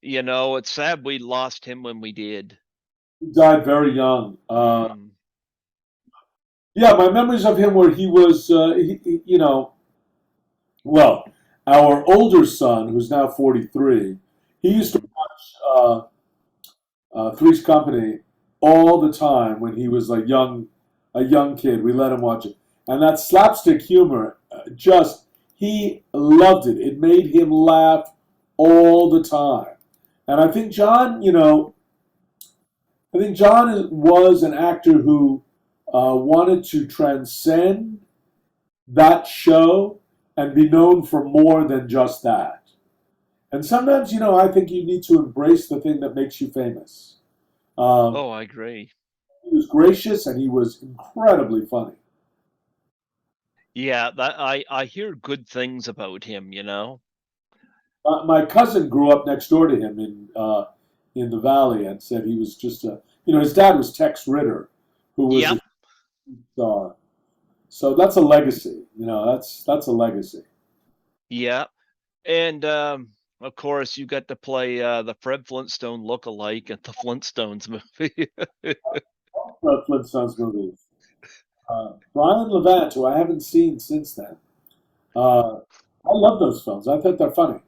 it's sad we lost him when we did. He died very young. Mm. Yeah, my memories of him were he was, well, our older son, who's now 43, he used to Mhm. watch Three's Company all the time when he was a young kid. We let him watch it, and that slapstick humor, he loved it. It made him laugh all the time. And I think John was an actor who wanted to transcend that show and be known for more than just that. And sometimes, I think you need to embrace the thing that makes you famous. Um, Oh, I agree. he was gracious and he was incredibly funny. Yeah, that I hear good things about him. My cousin grew up next door to him in the valley and said he was just his dad was Tex Ritter, who was Yep. a star. So that's a legacy. That's a legacy. Yep. And of course, you got to play the Fred Flintstone look-alike at the Flintstones movie. Flintstones movies. Brian Levant, who I haven't seen since then. Uh, I love those films. I think they're funny.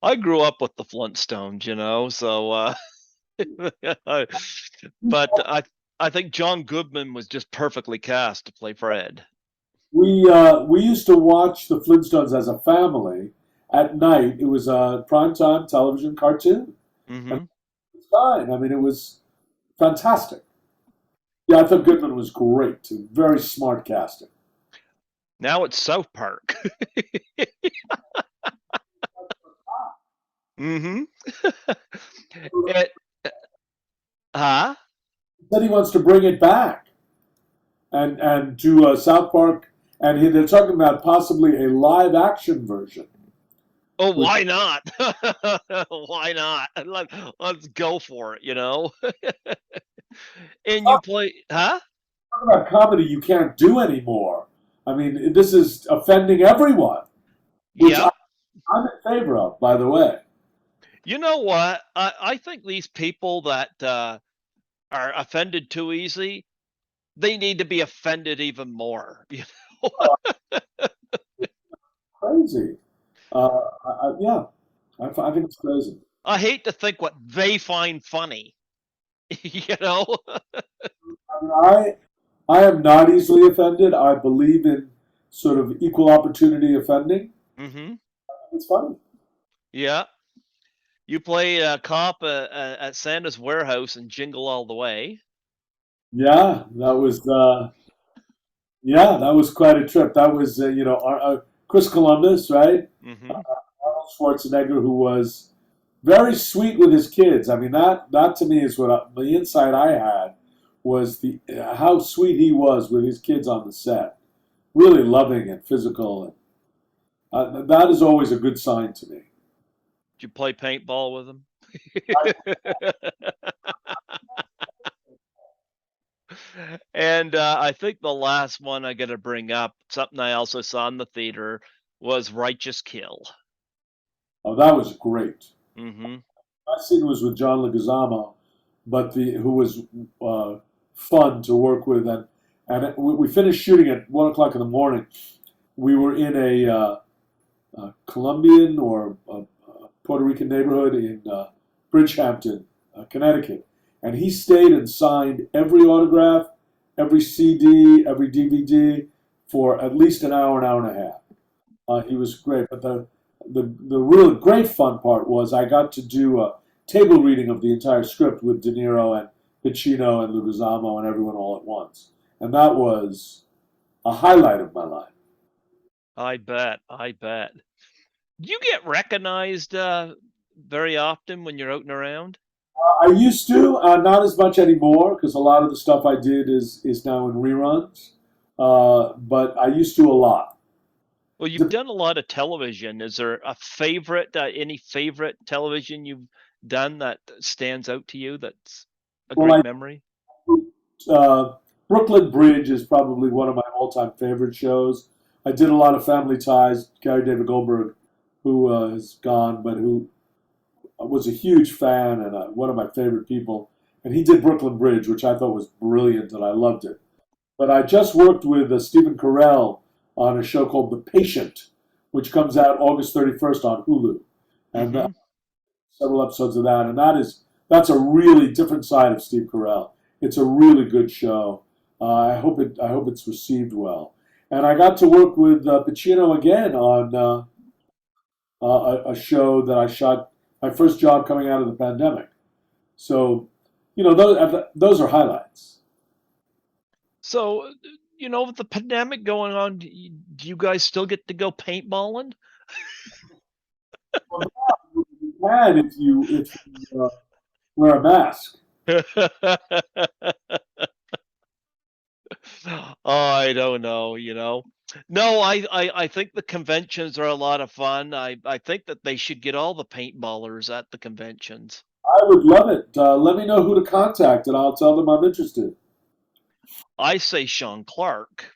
I grew up with the Flintstones, so but I think John Goodman was just perfectly cast to play Fred. We used to watch the Flintstones as a family at night. It was a primetime television cartoon, and Hmm. it was fine. I mean, it was fantastic. Yeah, I thought Goodman was great too. Very smart casting. Now it's South Park. Mm-hmm. It, huh? Said he wants to bring it back and do South Park, and they're talking about possibly a live action version. Oh, With why not? Why not? Let's go for it, you know? And you talk play, huh? about comedy you can't do anymore. I mean, this is offending everyone, which Yep. I'm in favor of, by the way. You know what? I think these people that are offended too easy, they need to be offended even more. You know? Crazy. Yeah, I think it's crazy. I hate to think what they find funny. You know? I mean, I am not easily offended. I believe in sort of equal opportunity offending. Hmm. It's funny. Yeah. You play a cop at Santa's warehouse and Jingle All the Way. Yeah, that was quite a trip. That was Chris Columbus, right? Hmm. Arnold Schwarzenegger, who was very sweet with his kids. I mean, that to me is the insight I had was the how sweet he was with his kids on the set. Really loving and physical, and that is always a good sign to me. Did you play paintball with them? And I think the last one I got to bring up, something I also saw in the theater, was Righteous Kill. Oh, that was great. Hmm. My scene was with John Leguizamo, but the who was uh, fun to work with, and we finished shooting at 1 o'clock in the morning. We were in a Colombian or a Puerto Rican neighborhood in Bridgehampton, Connecticut, and he stayed and signed every autograph, every CD, every DVD for at least an hour and a half. He was great, but the real great fun part was I got to do a table reading of the entire script with De Niro and Pacino and Leguizamo and everyone all at once, and that was a highlight of my life. I bet. I bet. Do you get recognized very often when you're out and around? I used to, not as much anymore, because a lot of the stuff I did is now in reruns. But I used to a lot. Well, you've done a lot of television. Is there a favorite, any favorite television you've done that stands out to you that's a Well, great memory? Brooklyn Bridge is probably one of my all-time favorite shows. I did a lot of Family Ties. Gary David Goldberg, who is gone, but who was a huge fan and one of my favorite people. And he did Brooklyn Bridge, which I thought was brilliant, and I loved it. But I just worked with Stephen Carell on a show called The Patient, which comes out August 31st on Hulu, and Hmm. several episodes of that. And that's a really different side of Steve Carell. It's a really good show. I hope it's received well. And I got to work with Pacino again on a show that I shot my first job coming out of the pandemic. So, those are highlights. So, with the pandemic going on, do you guys still get to go paintballing? Well, you can if you wear a mask. Oh, I don't know, No, I think the conventions are a lot of fun. I think that they should get all the paintballers at the conventions. I would love it. Let me know who to contact, and I'll tell them I'm interested. I say Sean Clark.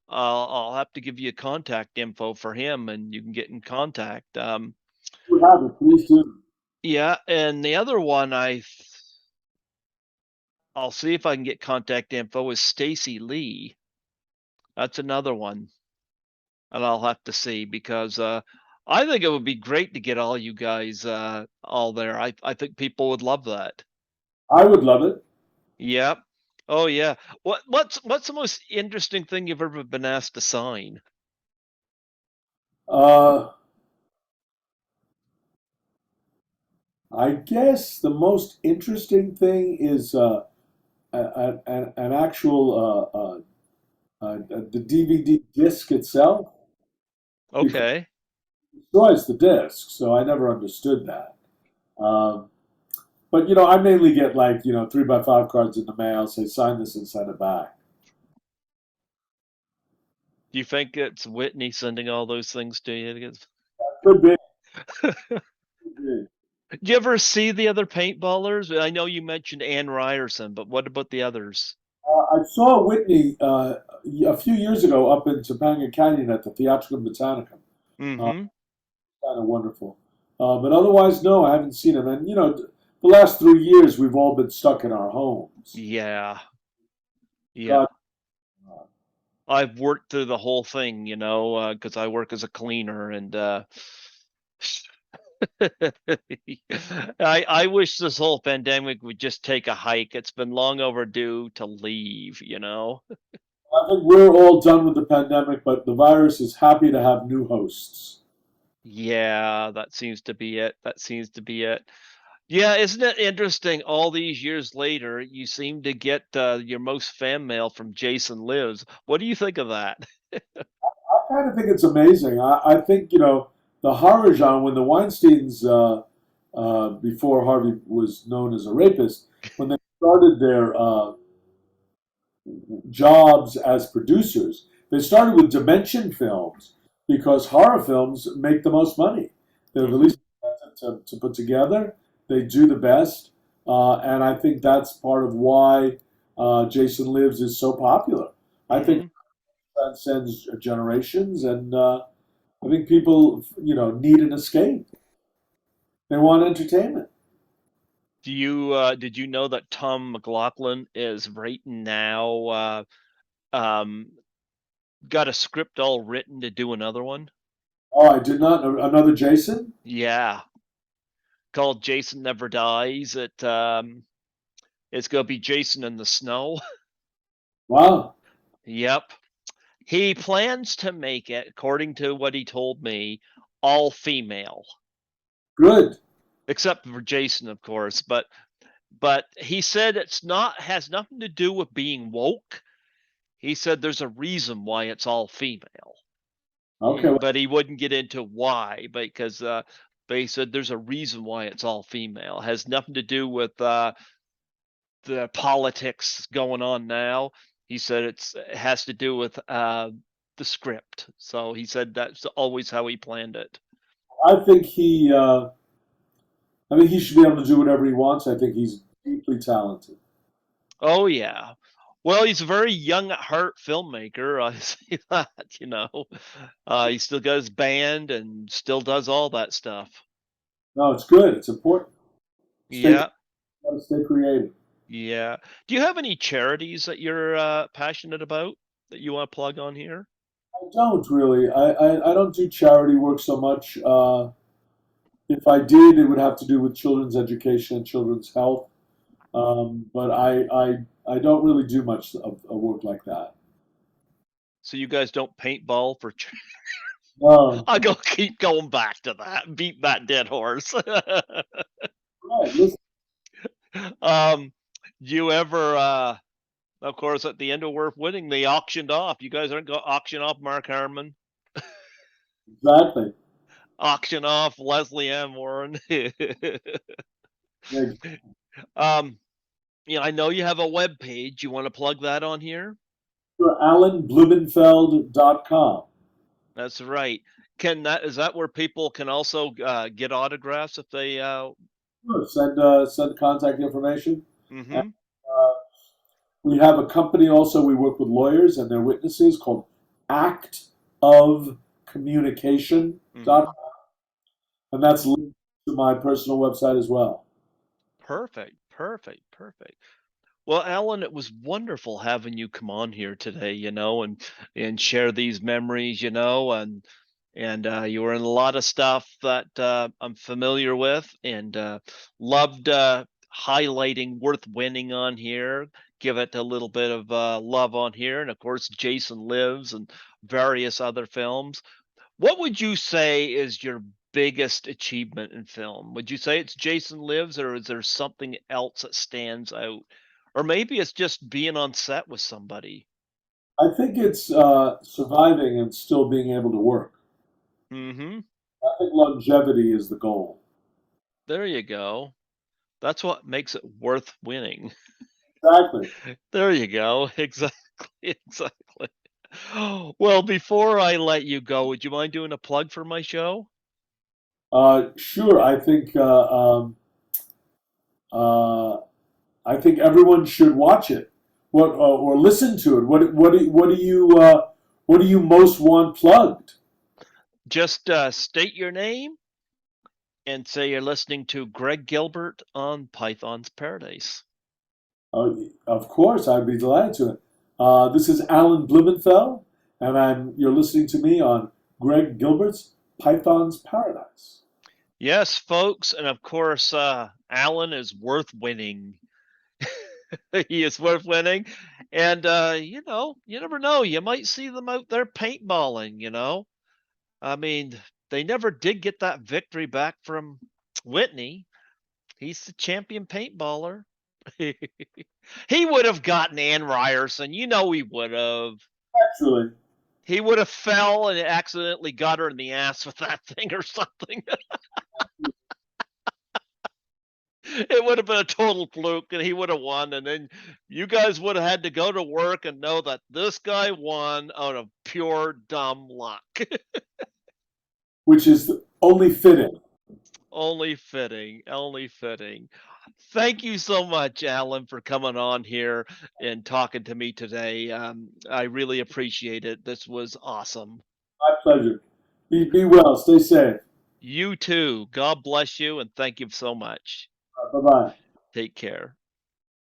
I'll have to give you contact info for him, and you can get in contact. You have it, please do. Yeah, and the other one I'll see if I can get contact info is Stacy Lee. That's another one, and I'll have to see because I think it would be great to get all you guys all there. I think people would love that. I would love it. Yep. Oh yeah. What's the most interesting thing you've ever been asked to sign? Uh, I guess the most interesting thing is an actual the DVD disc itself, because Okay. destroys the disc, so I never understood that. Um, but I mainly get like 3x5 cards in the mail, say sign this and send it back. Do you think it's Whitney sending all those things to you? Could be. Could be. Do you ever see the other paintballers? I know you mentioned Ann Ryerson, but what about the others? I saw Whitney a few years ago up in Topanga Canyon at the Theatricum Botanicum. Mm-hmm. Kind of wonderful. But otherwise, no, I haven't seen him. And the last 3 years we've all been stuck in our homes. Yeah. Yeah. God, I've worked through the whole thing, because I work as a cleaner and I wish this whole pandemic would just take a hike. It's been long overdue to leave. I think we're all done with the pandemic, but the virus is happy to have new hosts. Yeah, that seems to be it. That seems to be it. Yeah, isn't it interesting? All these years later, you seem to get your most fan mail from Jason Lives. What do you think of that? I kind of think it's amazing. I think the horror genre when the Weinstein's before Harvey was known as a rapist, when they started their jobs as producers. They started with Dimension films because horror films make the most money. They're the Hmm. least expensive to put together. They do the best. And I think that's part of why Jason Lives is so popular. I think it Hmm. transcends generations, and I think people, need an escape. They want entertainment. Did you know that Tom McLaughlin is right now um got a script all written to do another one? Oh, I did not know. Another Jason? Yeah, called Jason Never Dies. It's gonna be Jason in the Snow. Wow, Yep. He plans to make it, according to what he told me, all female, good. except for Jason, of course. But he said it's not has nothing to do with being woke. He said there's a reason why it's all female. Okay, well, But he wouldn't get into why because but he said there's a reason why it's all female. It has nothing to do with the politics going on now. He said it has to do with the script. So he said that's always how he planned it. I think he should be able to do whatever he wants. I think he's deeply talented. Oh yeah. Well, he's a very young at heart filmmaker. I see that. He still got his band and still does all that stuff. No, it's good. It's important. Stay, Yeah, stay creative. yeah. Do you have any charities that you're passionate about that you want to plug on here? I don't really. I don't do charity work so much. If I did, it would have to do with children's education and children's health. But I don't really do much of work like that. So you guys don't paintball for No, I go keep going back to that, beat that dead horse. right. Listen, um, you ever, of course, at the end of Worth Winning, they auctioned off. You guys aren't going to auction off Mark Harmon, exactly. auction off Leslie M. Warren. Yeah, um, I know you have a web page. You want to plug that on here? AlanBlumenfeld.com. That's right. Is that where people can also get autographs if they? Sure. Send contact information. And, Mm-hmm. we have a company also. We work with lawyers and their witnesses called Act of Communication. Mm-hmm. And that's linked to my personal website as well. Perfect. Perfect. Perfect. Well, Alan, it was wonderful having you come on here today, and share these memories, and you were in a lot of stuff that I'm familiar with, and loved highlighting Worth Winning on here. Give it a little bit of love on here, and of course, Jason Lives and various other films. What would you say is your biggest achievement in film? Would you say it's Jason Lives, or is there something else that stands out? Or maybe it's just being on set with somebody. I think it's surviving and still being able to work. Mm-hmm. I think longevity is the goal. There you go. That's what makes it worth winning. Exactly. There you go. Exactly. Exactly. Well, before I let you go, would you mind doing a plug for my show? Sure. Uh, I think everyone should watch it. What or listen to it. What do you most want plugged? Just state your name and say you're listening to Greg Gilbert on Python's Paradise. Of course, I'd be delighted to. This is Alan Blumenfeld, and you're listening to me on Greg Gilbert's Python's Paradise. Yes, folks, and of course, Alan is worth winning. He is worth winning, and you never know. You might see them out there paintballing. I mean, they never did get that victory back from Whitney. He's the champion paintballer. He would have gotten Ann Ryerson. You know he would have. Actually, He would have fell and accidentally got her in the ass with that thing or something. It would have been a total fluke and he would have won. And then you guys would have had to go to work and know that this guy won out of pure dumb luck. which is only fitting. Only fitting. Only fitting. Thank you so much, Alan, for coming on here and talking to me today. I really appreciate it. This was awesome. My pleasure. Be well. Stay safe. You too. God bless you and thank you so much. Bye bye. Take care.